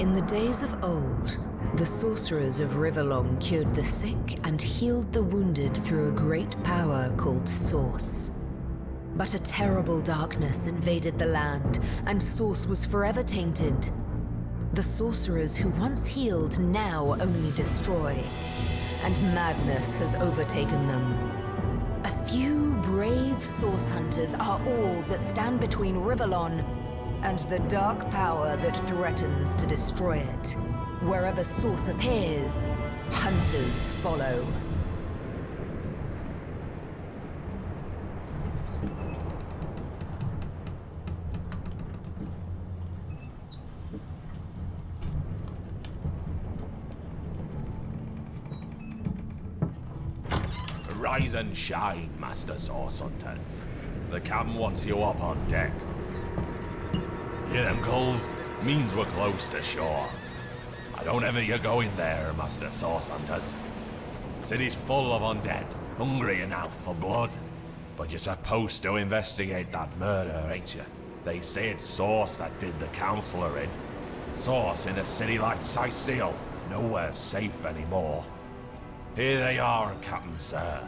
In the days of old, the sorcerers of Riverlong cured the sick and healed the wounded through a great power called Source. But a terrible darkness invaded the land, and Source was forever tainted. The sorcerers who once healed now only destroy, and madness has overtaken them. A few brave Source hunters are all that stand between Riverlon and the dark power that threatens to destroy it. Wherever Source appears, hunters follow. Rise and shine, Master Source Hunters. The captain wants you up on deck. Hear them gulls? Means we're close to shore. I don't ever you go in there, Master Source Hunters. City's full of undead, hungry enough for blood. But you're supposed to investigate that murder, ain't you? They say it's Source that did the Counselor in. Source in a city like Sicil, nowhere's safe anymore. Here they are, Captain Sir.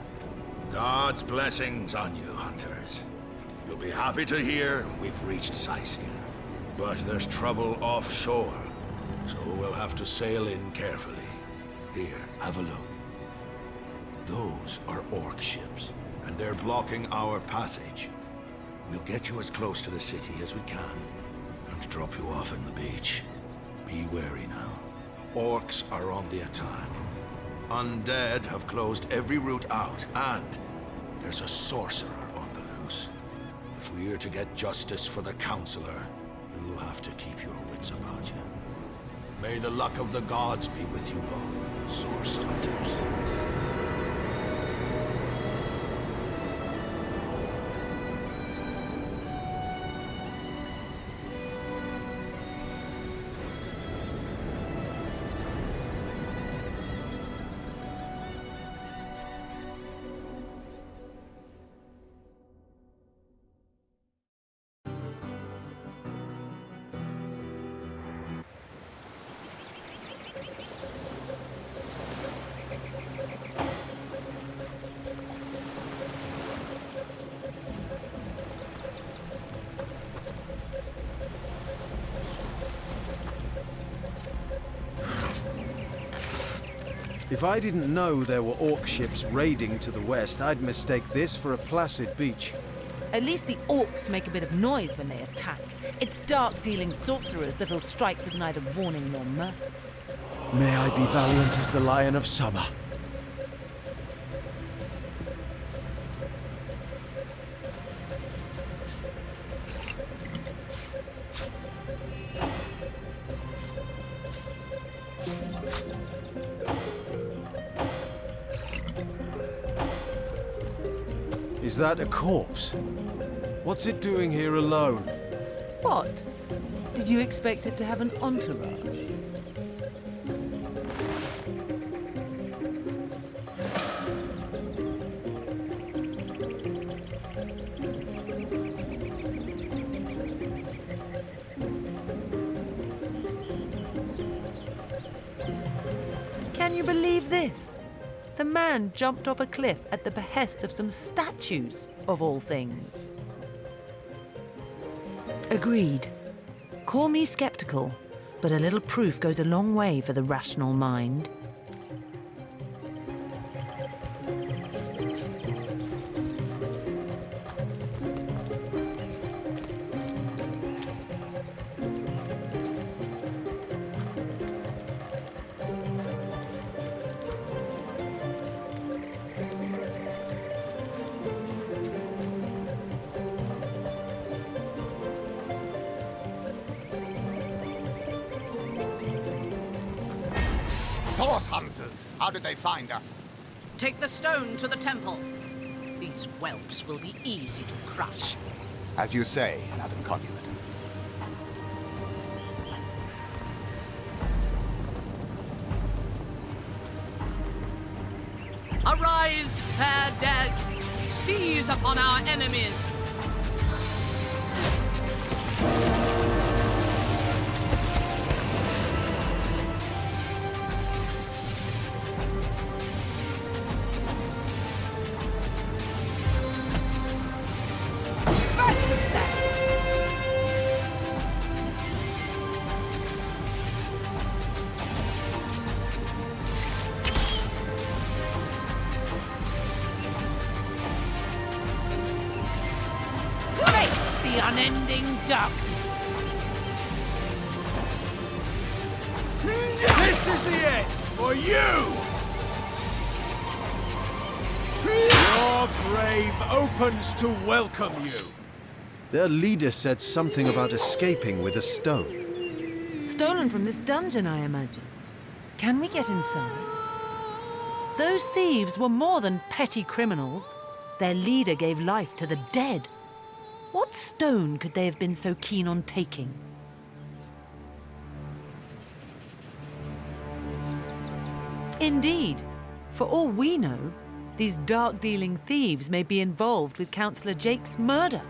God's blessings on you, hunters. You'll be happy to hear we've reached Sicil. But there's trouble offshore, so we'll have to sail in carefully. Here, have a look. Those are orc ships, and they're blocking our passage. We'll get you as close to the city as we can, and drop you off in the beach. Be wary now. Orcs are on the attack. Undead have closed every route out, and there's a sorcerer on the loose. If we're to get justice for the Counselor, you'll have to keep your wits about you. May the luck of the gods be with you both, Source Hunters. If I didn't know there were orc ships raiding to the west, I'd mistake this for a placid beach. At least the orcs make a bit of noise when they attack. It's dark-dealing sorcerers that'll strike with neither warning nor mercy. May I be valiant as the Lion of Summer. Is that a corpse? What's it doing here alone? What? Did you expect it to have an entourage? Can you believe this? The man jumped off a cliff at the behest of some statues, of all things. Agreed. Call me skeptical, but a little proof goes a long way for the rational mind. Source Hunters! How did they find us? Take the stone to the temple. These whelps will be easy to crush. As you say, Madam Conduit. Arise, fair dead! Seize upon our enemies! unending darkness. This is the end for you! Your grave opens to welcome you. Their leader said something about escaping with a stone. Stolen from this dungeon, I imagine. Can we get inside? Those thieves were more than petty criminals. Their leader gave life to the dead. What stone could they have been so keen on taking? Indeed. For all we know, these dark-dealing thieves may be involved with Councillor Jake's murder.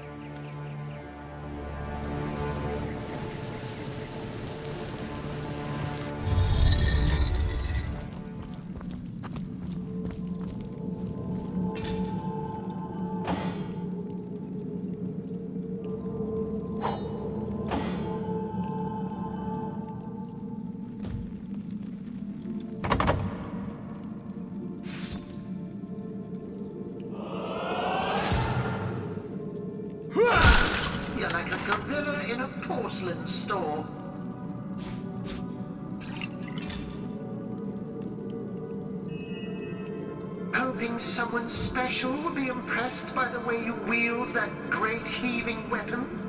You're like a gorilla in a porcelain store. Hoping someone special will be impressed by the way you wield that great heaving weapon?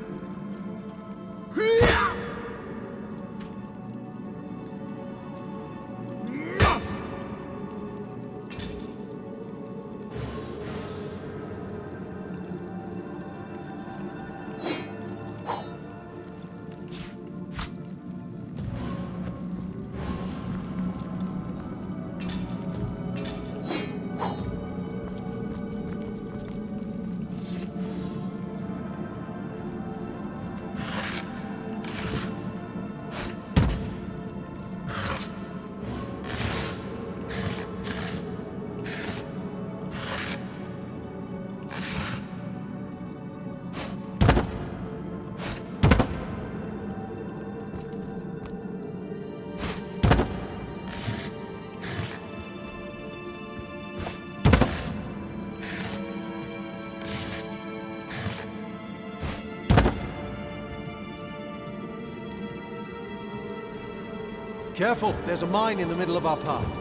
Careful, there's a mine in the middle of our path.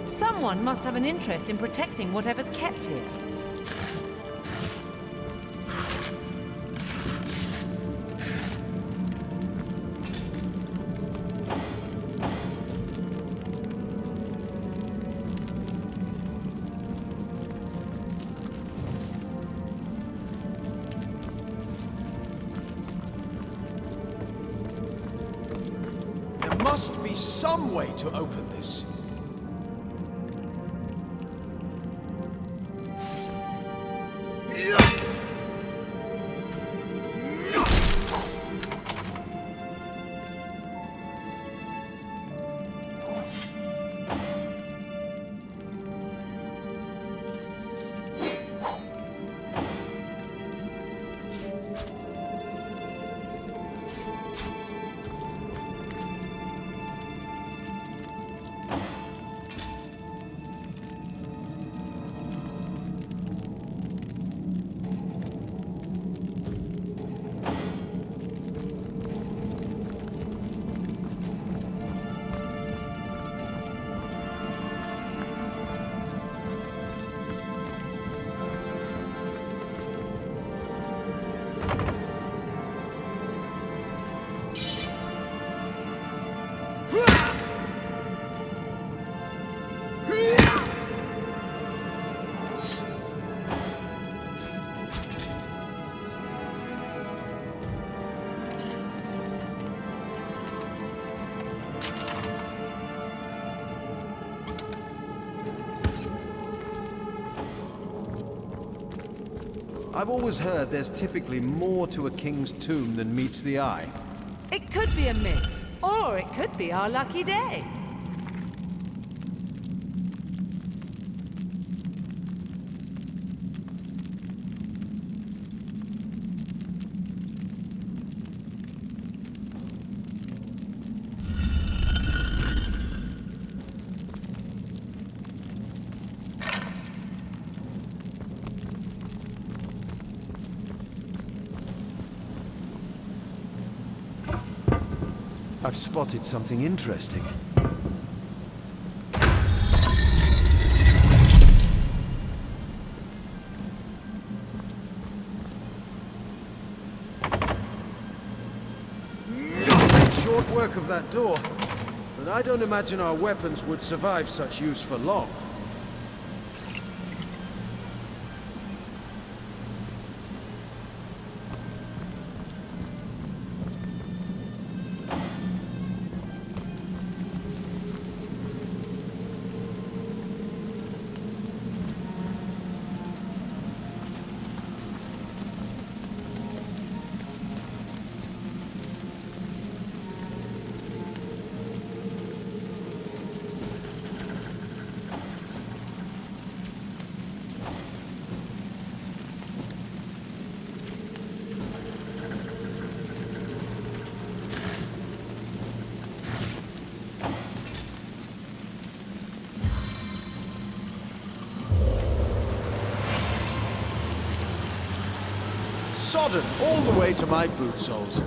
Someone must have an interest in protecting whatever's kept here. There must be some way to open this. I've always heard there's typically more to a king's tomb than meets the eye. It could be a myth, or it could be our lucky day. I've spotted something interesting. Made short work of that door, but I don't imagine our weapons would survive such use for long. Sodden all the way to my boot soles.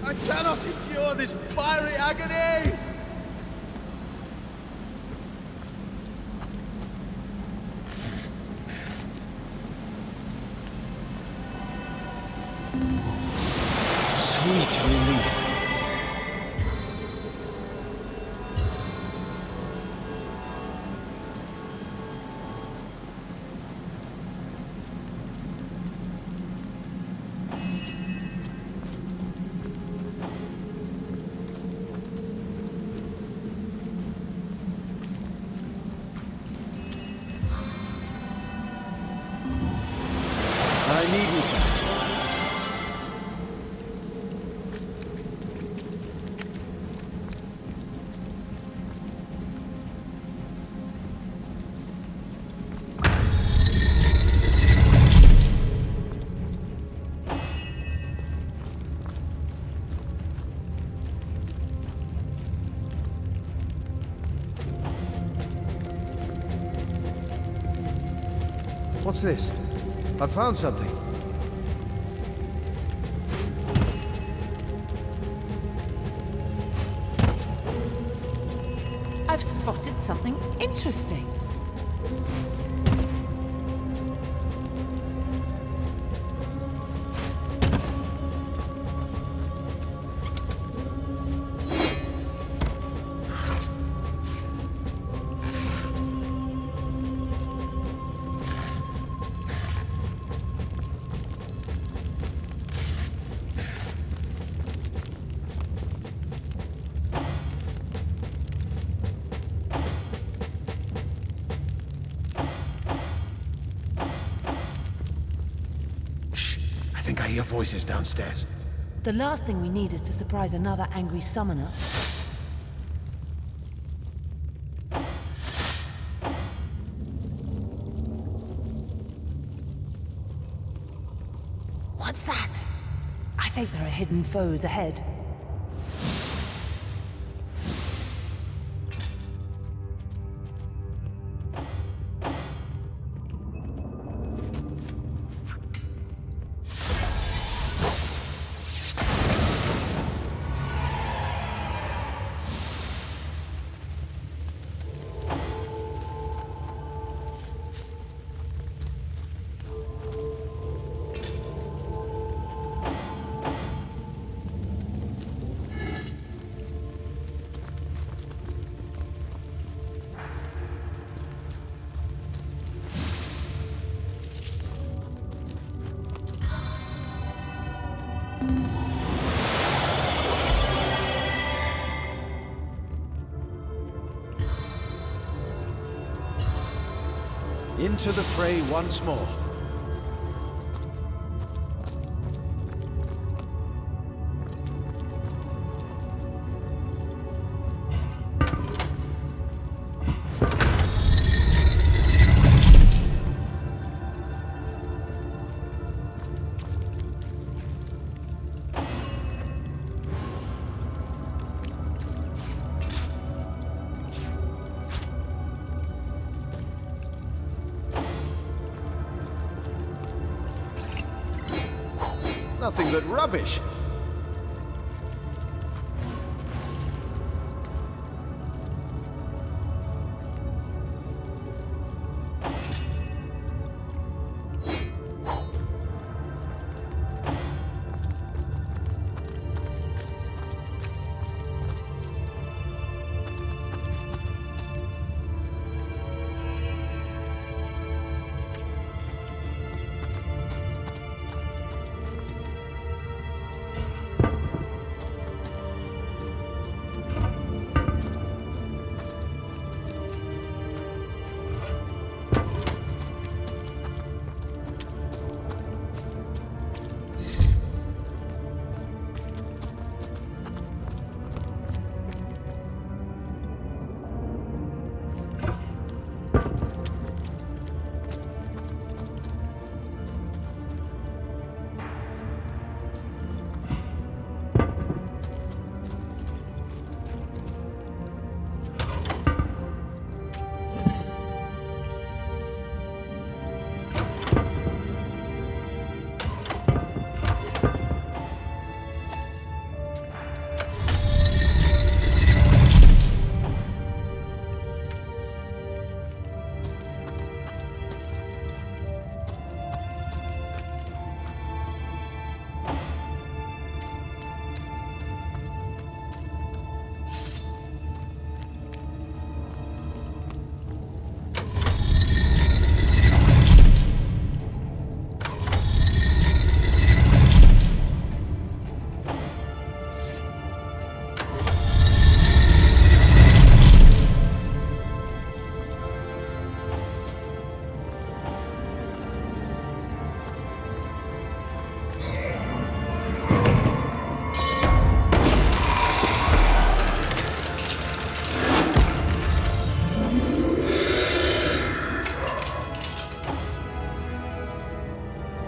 I cannot endure this fiery agony! Sweet relief. I needn't that. What's this? I've found something. I've spotted something interesting. I think I hear voices downstairs. The last thing we need is to surprise another angry summoner. hidden foes ahead. Into the fray once more. Nothing but rubbish.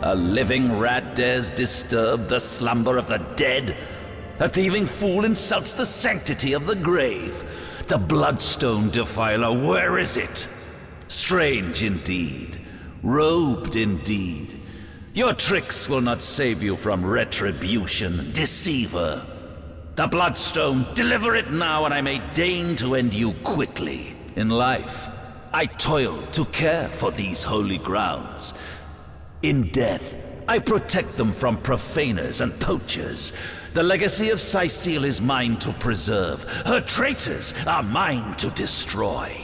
A living rat dares disturb the slumber of the dead? A thieving fool insults the sanctity of the grave. The bloodstone defiler, where is it? Strange indeed, robed indeed. Your tricks will not save you from retribution, deceiver. The bloodstone, deliver it now, and I may deign to end you quickly. In life, I toiled to care for these holy grounds. In death, I protect them from profaners and poachers. The legacy of Cecile is mine to preserve. Her traitors are mine to destroy.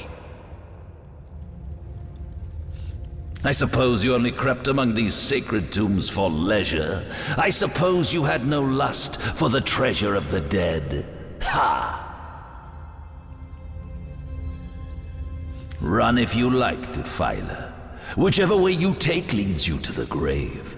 I suppose you only crept among these sacred tombs for leisure. I suppose you had no lust for the treasure of the dead. Ha! Run if you like, defiler. Whichever way you take leads you to the grave.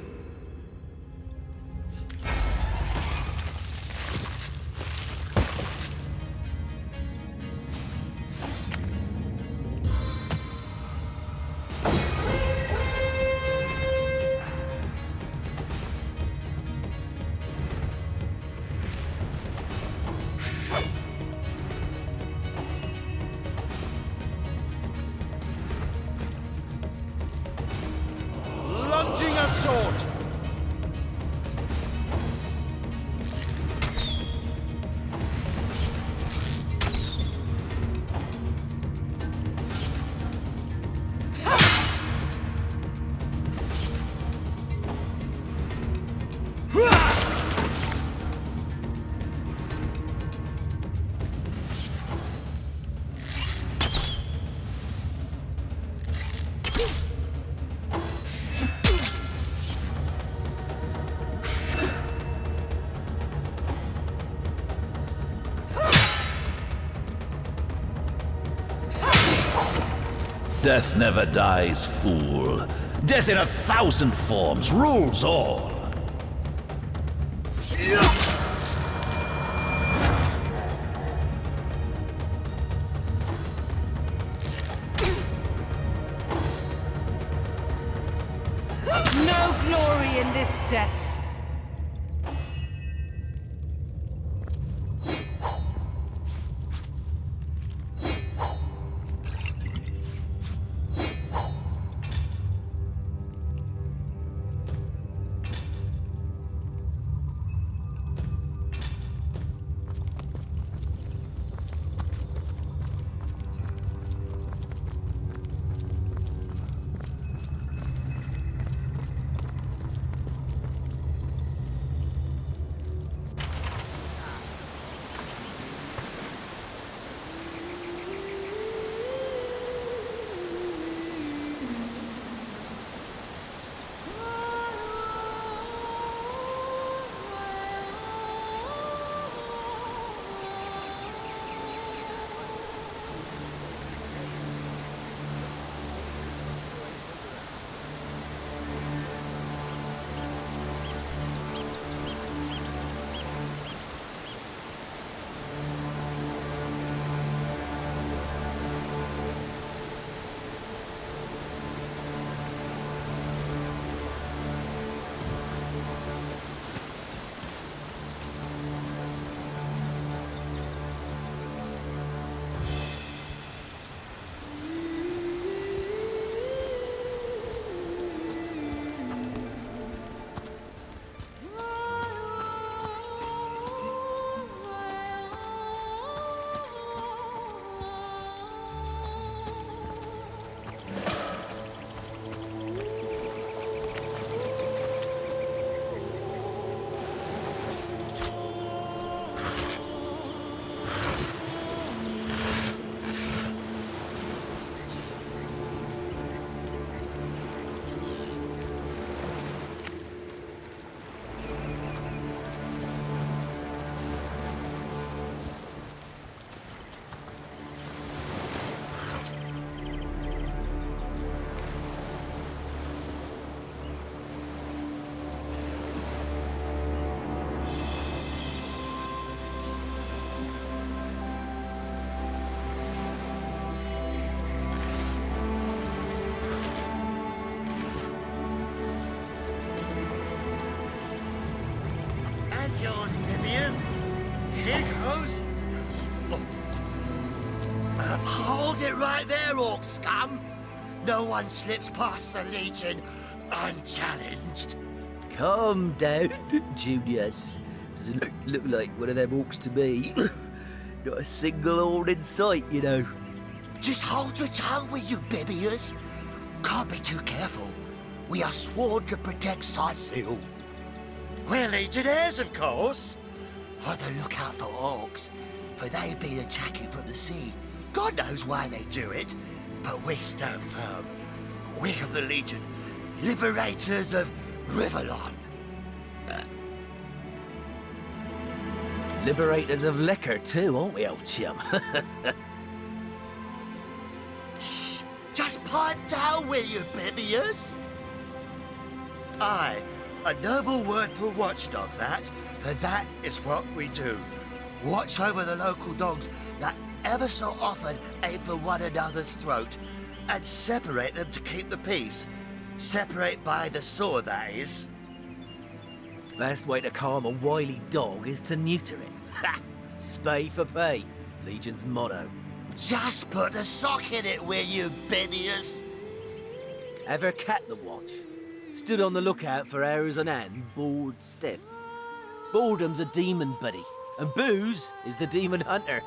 Death never dies, fool. Death in 1,000 forms rules all. No glory in this death. Hold it right there, orc scum! No one slips past the Legion unchallenged. Calm down, Junius. Doesn't look like one of them orcs to me. Not a single horn in sight, you know. Just hold your tongue, will you, Bibius? Can't be too careful. We are sworn to protect Sightseal. We're Legionnaires, of course. On the lookout for orcs, for they've been attacking from the sea. God knows why they do it, but we stand firm. We of the Legion, liberators of Rivellon. Liberators of liquor too, aren't we, old chum? Shh! Just pipe down, will you, Bibius? Aye, a noble word for watchdog, that. For that is what we do. Watch over the local dogs that ever so often aim for one another's throat, and separate them to keep the peace. Separate by the sword, that is. Best way to calm a wily dog is to neuter it. Ha! Spay for pay, Legion's motto. Just put a sock in it, will you, Bibius? Ever cat the watch? Stood on the lookout for hours on end, bored stiff. Boredom's a demon buddy, and booze is the demon hunter.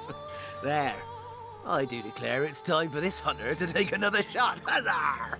There. I do declare it's time for this hunter to take another shot. Huzzah!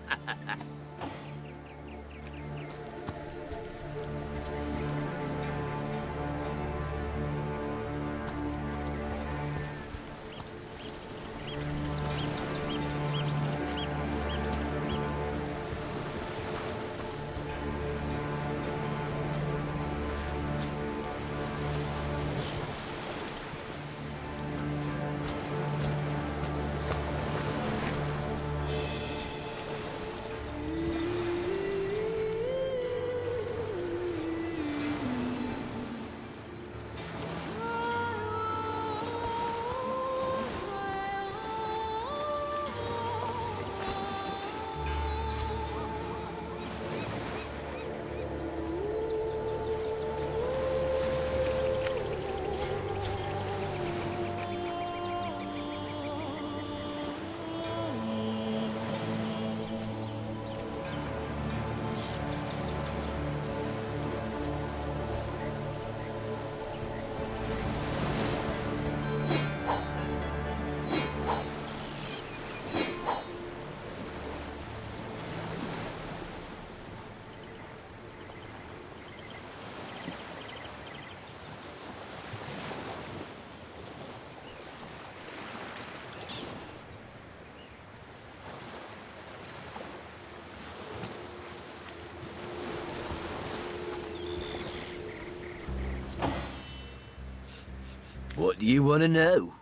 What do you want to know?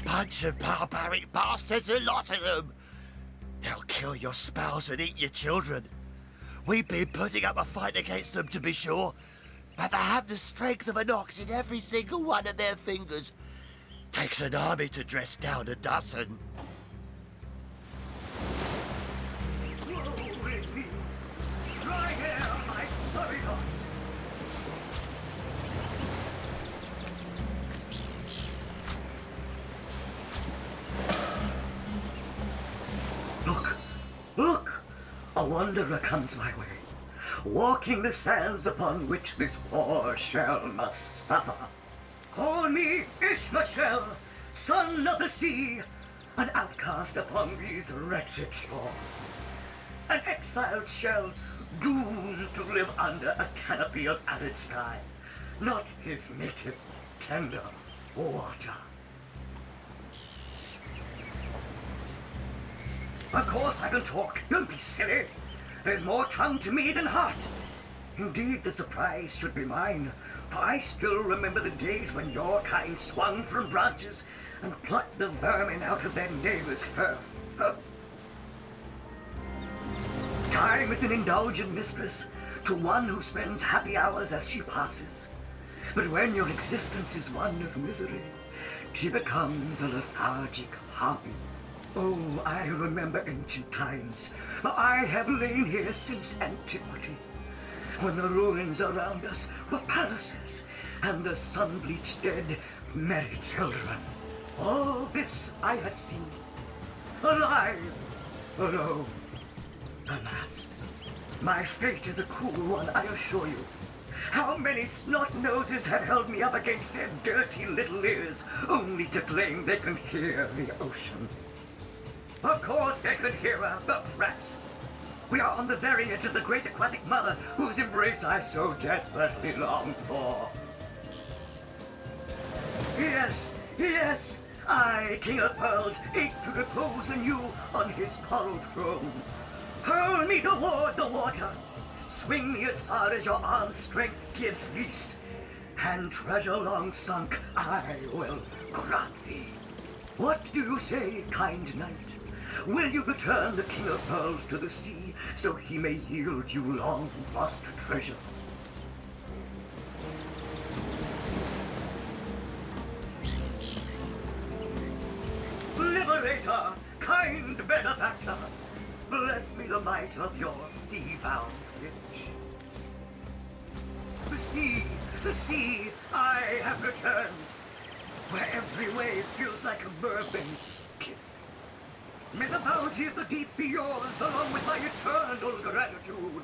Bunch of barbaric bastards, a lot of them. They'll kill your spouse and eat your children. We've been putting up a fight against them, to be sure, but they have the strength of an ox in every single one of their fingers. Takes an army to dress down a dozen. Woe is me! Dry hair, my sorry lot! Look! Look! A wanderer comes my way, walking the sands upon which this poor shell must suffer. Call me Ishmael, son of the sea, an outcast upon these wretched shores. An exiled shell, doomed to live under a canopy of arid sky, not his native, tender water. Of course I can talk, don't be silly. There's more tongue to me than heart. Indeed, the surprise should be mine, for I still remember the days when your kind swung from branches and plucked the vermin out of their neighbor's fur. Time is an indulgent mistress to one who spends happy hours as she passes. But when your existence is one of misery, she becomes a lethargic hobby. Oh, I remember ancient times, for I have lain here since antiquity, when the ruins around us were palaces, and the sun-bleached dead merry children. All this I have seen, alive, alone. Alas, my fate is a cruel one, I assure you. How many snot-noses have held me up against their dirty little ears, only to claim they can hear the ocean? Of course they could hear her, the brats. We are on the very edge of the great aquatic mother, whose embrace I so desperately long for. Yes, yes, I, King of Pearls, ache to repose anew on his coral throne. Hurl me toward the water, swing me as far as your arm's strength gives lease, and treasure long sunk I will grant thee. What do you say, kind knight? Will you return the King of Pearls to the sea, so he may yield you long-lost treasure? Liberator, kind benefactor, bless me the might of your sea-bound pitch. The sea, I have returned, where every wave feels like a mermaid's kiss. May the bounty of the deep be yours, along with my eternal gratitude.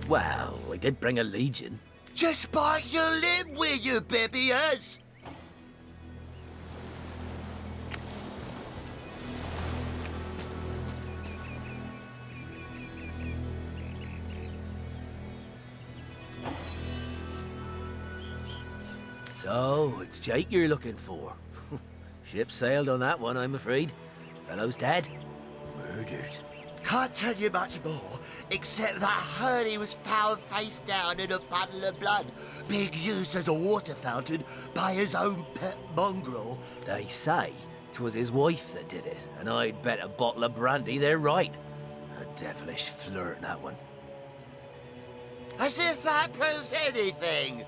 Well, we did bring a legion. Just bite your lip, will you, babyers? So, it's Jake you're looking for. Ship sailed on that one, I'm afraid. Fellow's dead. Murdered. Can't tell you much more, except that I heard he was found face down in a puddle of blood, being used as a water fountain by his own pet mongrel. They say 'twas his wife that did it, and I'd bet a bottle of brandy they're right. A devilish flirt, that one. As if that proves anything.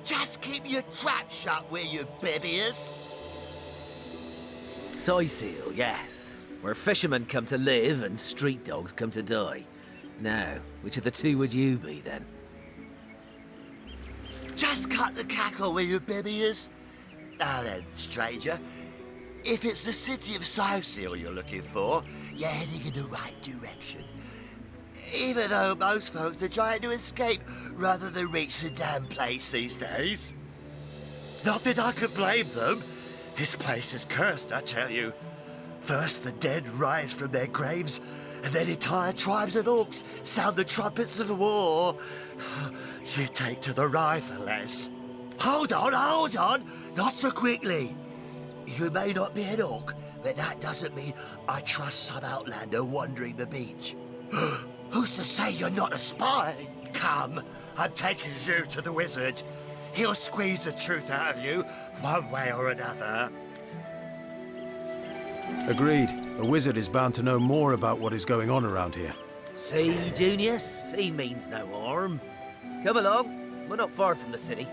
Just keep your trap shut, will you, babyers? Seal, yes. Where fishermen come to live and street dogs come to die. Now, which of the two would you be, then? Just cut the cackle, will you, babyers? Now then, stranger. If it's the city of Seal you're looking for, you're heading in the right direction. Even though most folks are trying to escape rather than reach the damn place these days. Not that I could blame them. This place is cursed, I tell you. First the dead rise from their graves, and then entire tribes of orcs sound the trumpets of war. You take to the rifle, lass. Hold on, not so quickly. You may not be an orc, but that doesn't mean I trust some outlander wandering the beach. Who's to say you're not a spy? Come, I'm taking you to the wizard. He'll squeeze the truth out of you, one way or another. Agreed. A wizard is bound to know more about what is going on around here. See, Junius? He means no harm. Come along. We're not far from the city.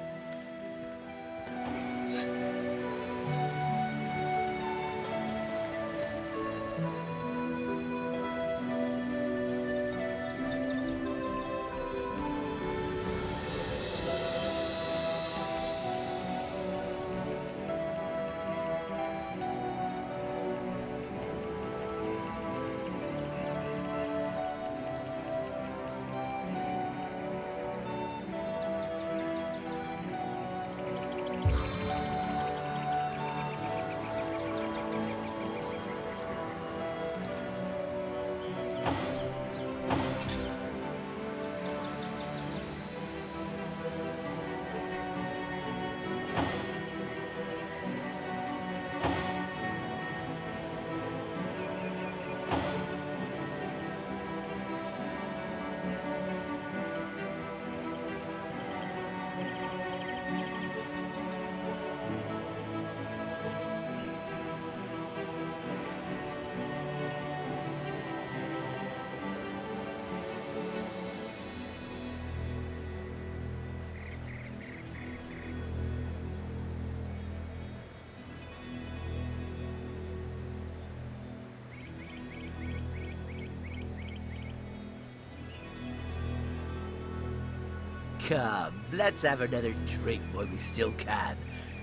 Come, let's have another drink while we still can.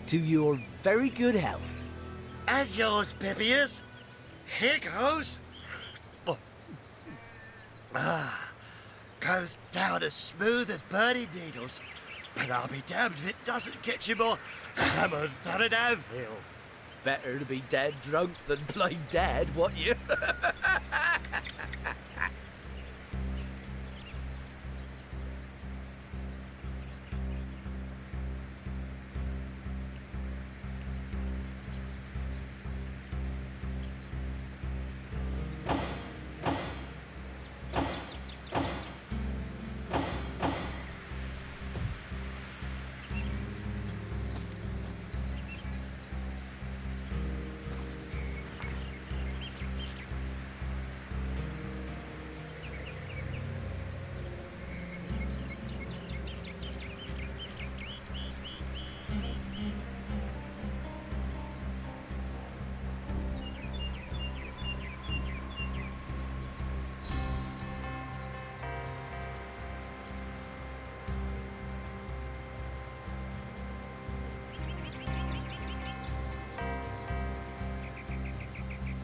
To your very good health. And yours, Bibius. Here goes. Oh. Goes down as smooth as burning needles. But I'll be damned if it doesn't get you more hammered than an anvil. Better to be dead drunk than blind dead, what you?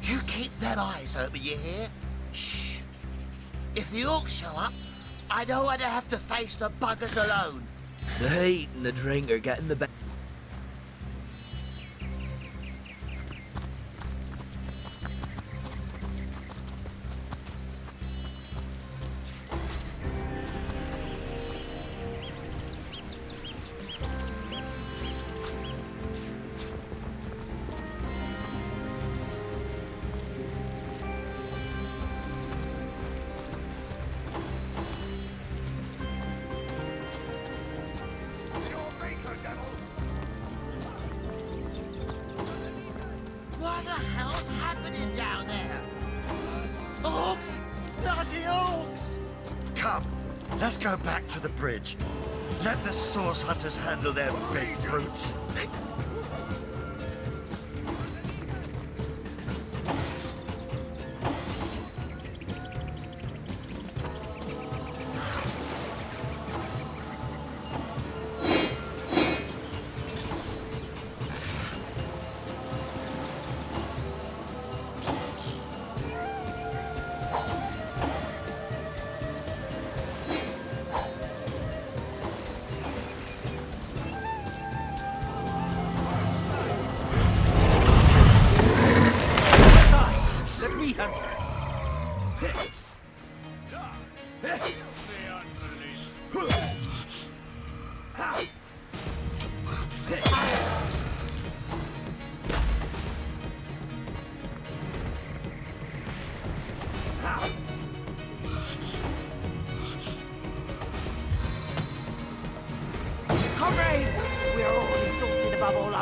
You keep them eyes open, you hear? Shh. If the orcs show up, I don't want to have to face the buggers alone. The heat and the drink are getting the best. What the hell's happening down there? Orcs! Bloody orcs! Come, let's go back to the bridge. Let the source hunters handle their big brutes.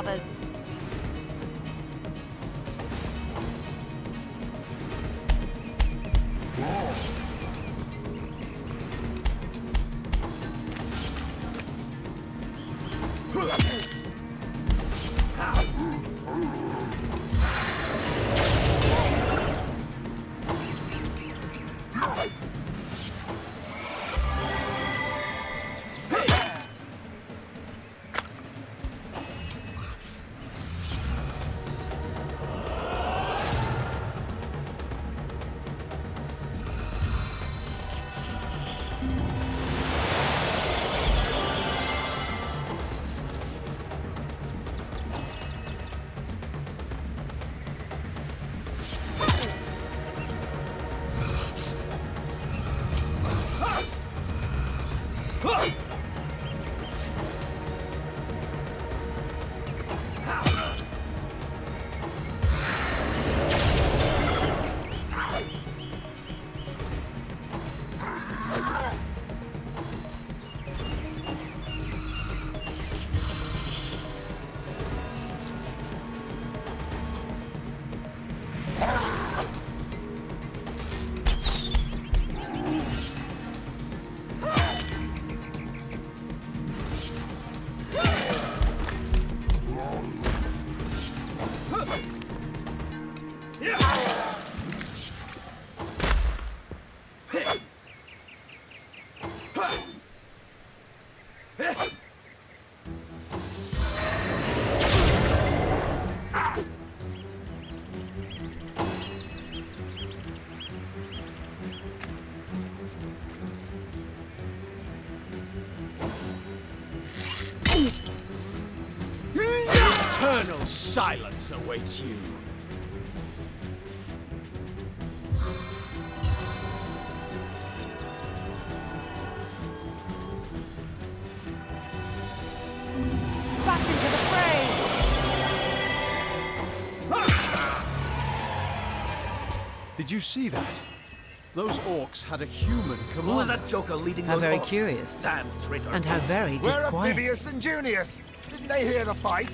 brothers. Eternal silence awaits you. Back into the fray! Did you see that? Those orcs had a human commander. Who was that joker leading How those very orcs? curious. Damn traitor. And how very Where are disquiet. Bibius and Junius? Didn't they hear the fight?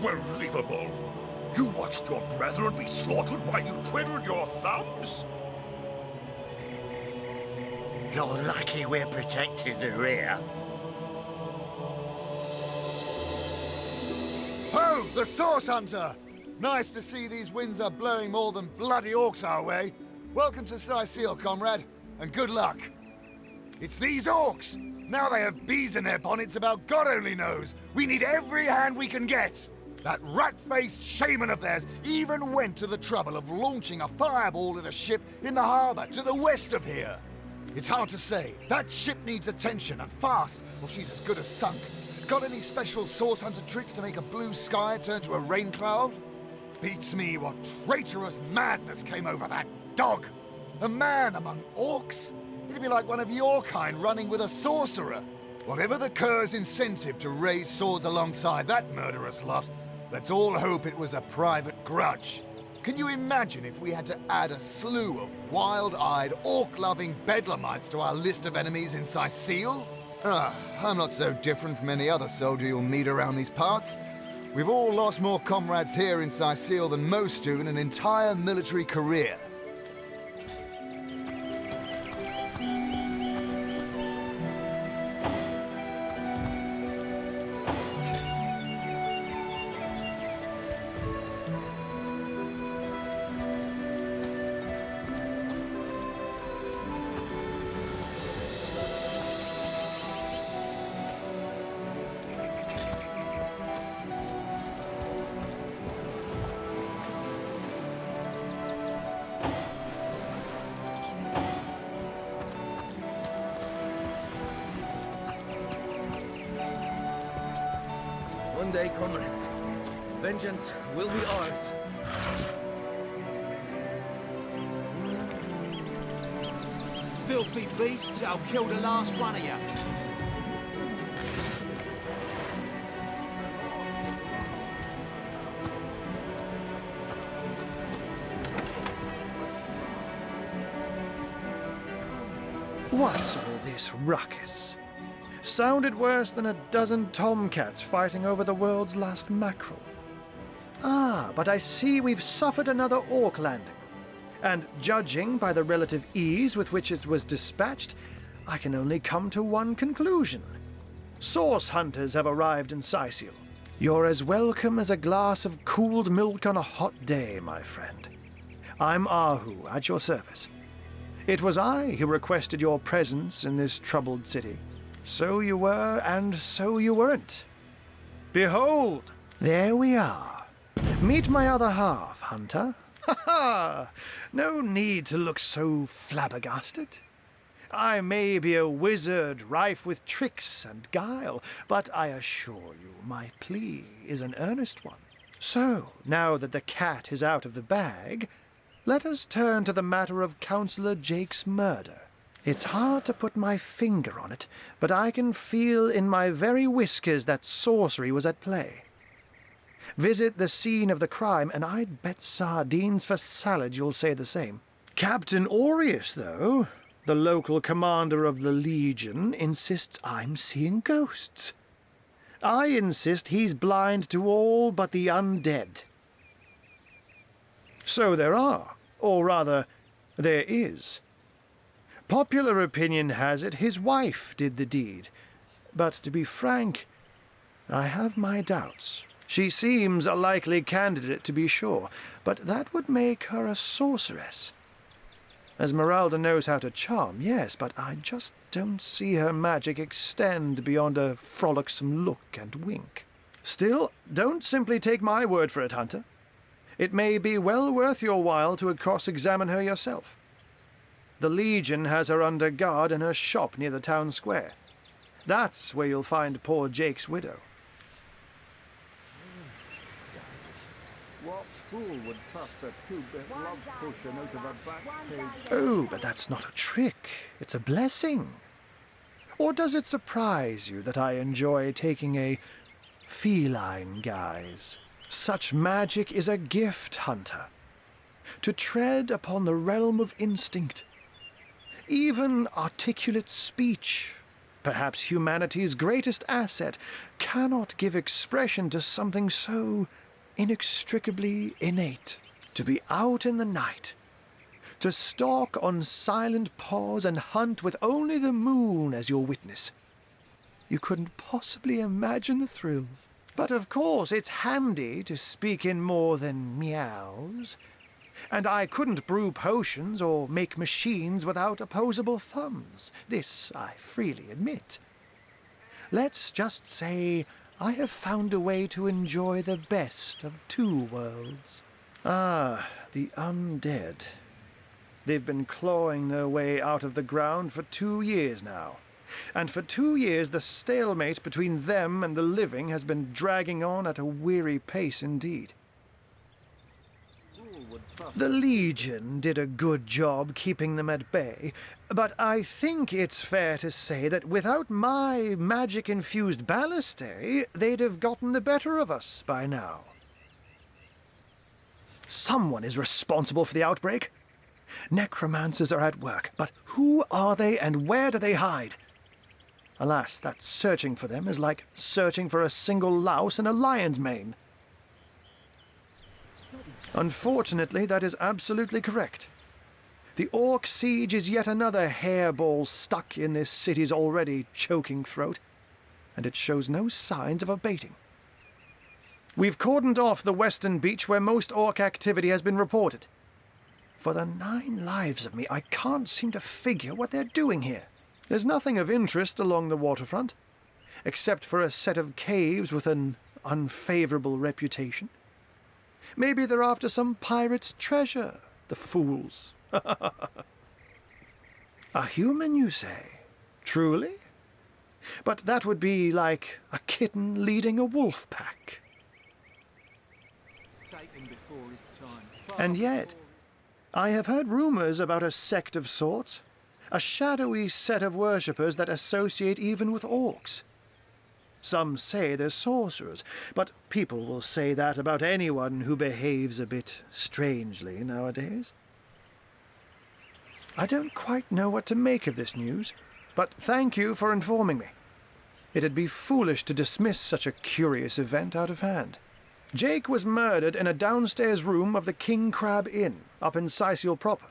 Unbelievable! You watched your brethren be slaughtered while you twiddled your thumbs? You're lucky we're protecting the rear. Oh, the Source Hunter! Nice to see these winds are blowing more than bloody orcs our way. Welcome to Sicil, comrade, and good luck. It's these orcs! Now they have bees in their bonnets about God only knows. We need every hand we can get. That rat-faced shaman of theirs even went to the trouble of launching a fireball at a ship in the harbor to the west of here. It's hard to say. That ship needs attention, and fast, or she's as good as sunk. Got any special Source Hunter tricks to make a blue sky turn to a rain cloud? Beats me what traitorous madness came over that dog. A man among orcs? It'd be like one of your kind running with a sorcerer. Whatever the cur's incentive to raise swords alongside that murderous lot, let's all hope it was a private grudge. Can you imagine if we had to add a slew of wild-eyed, orc-loving bedlamites to our list of enemies in Sicil? I'm not so different from any other soldier you'll meet around these parts. We've all lost more comrades here in Sicil than most do in an entire military career. One day coming. Vengeance will be ours. Filthy beasts, I'll kill the last one of you. What's all this ruckus? Sounded worse than a dozen tomcats fighting over the world's last mackerel. Ah, but I see we've suffered another orc landing. And judging by the relative ease with which it was dispatched, I can only come to one conclusion. Source hunters have arrived in Sicil. You're as welcome as a glass of cooled milk on a hot day, my friend. I'm Ahu, at your service. It was I who requested your presence in this troubled city. So you were, and so you weren't. Behold, there we are. Meet my other half, Hunter. Ha ha! No need to look so flabbergasted. I may be a wizard rife with tricks and guile, but I assure you my plea is an earnest one. So, now that the cat is out of the bag, let us turn to the matter of Councillor Jake's murder. It's hard to put my finger on it, but I can feel in my very whiskers that sorcery was at play. Visit the scene of the crime, and I'd bet sardines for salad you'll say the same. Captain Aureus, though, the local commander of the Legion, insists I'm seeing ghosts. I insist he's blind to all but the undead. So there are, or rather, there is. Popular opinion has it his wife did the deed, but to be frank, I have my doubts. She seems a likely candidate, to be sure, but that would make her a sorceress. Esmeralda knows how to charm, yes, but I just don't see her magic extend beyond a frolicsome look and wink. Still, don't simply take my word for it, Hunter. It may be well worth your while to cross-examine her yourself. The Legion has her under guard in her shop near the town square. That's where you'll find poor Jake's widow. What fool would trust a two-bit love potion out of a back cage? Oh, but that's not a trick. It's a blessing. Or does it surprise you that I enjoy taking a feline guise? Such magic is a gift, Hunter. To tread upon the realm of instinct. Even articulate speech, perhaps humanity's greatest asset, cannot give expression to something so inextricably innate. To be out in the night, to stalk on silent paws and hunt with only the moon as your witness. You couldn't possibly imagine the thrill. But of course it's handy to speak in more than meows. And I couldn't brew potions or make machines without opposable thumbs. This I freely admit. Let's just say I have found a way to enjoy the best of two worlds. Ah, the undead. They've been clawing their way out of the ground for 2 years now. And for 2 years the stalemate between them and the living has been dragging on at a weary pace indeed. The Legion did a good job keeping them at bay, but I think it's fair to say that without my magic-infused ballistae, they'd have gotten the better of us by now. Someone is responsible for the outbreak. Necromancers are at work, but who are they and where do they hide? Alas, that searching for them is like searching for a single louse in a lion's mane. Unfortunately, that is absolutely correct. The Orc siege is yet another hairball stuck in this city's already choking throat, and it shows no signs of abating. We've cordoned off the western beach where most Orc activity has been reported. For the 9 lives of me, I can't seem to figure what they're doing here. There's nothing of interest along the waterfront, except for a set of caves with an unfavorable reputation. Maybe they're after some pirate's treasure, the fools. A human, you say? Truly? But that would be like a kitten leading a wolf pack. And yet, I have heard rumors about a sect of sorts, a shadowy set of worshippers that associate even with orcs. Some say they're sorcerers, but people will say that about anyone who behaves a bit strangely nowadays. I don't quite know what to make of this news, but thank you for informing me. It'd be foolish to dismiss such a curious event out of hand. Jake was murdered in a downstairs room of the King Crab Inn, up in Sicil proper.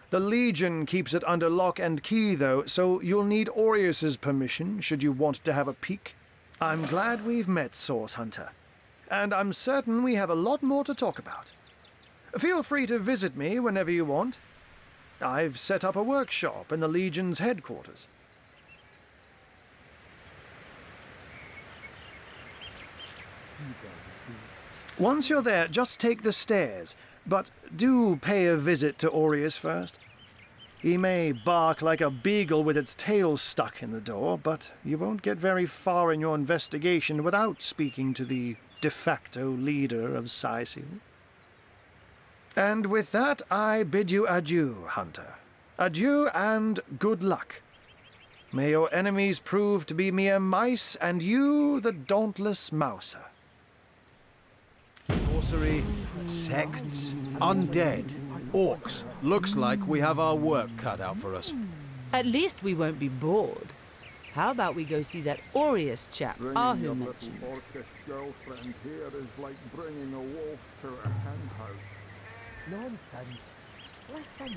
The Legion keeps it under lock and key, though, so you'll need Aureus's permission should you want to have a peek. I'm glad we've met, Source Hunter, and I'm certain we have a lot more to talk about. Feel free to visit me whenever you want. I've set up a workshop in the Legion's headquarters. Once you're there, just take the stairs, but do pay a visit to Aureus first. He may bark like a beagle with its tail stuck in the door, but you won't get very far in your investigation without speaking to the de facto leader of Sicil. And with that, I bid you adieu, Hunter. Adieu and good luck. May your enemies prove to be mere mice, and you the dauntless mouser. Sorcery, sects, undead, orcs. Looks like we have our work cut out for us. At least we won't be bored. How about we go see that Aureus chap Ahu mentioned? Orcish girlfriend here is like bringing a wolf to a hen house. Nonsense. Listen.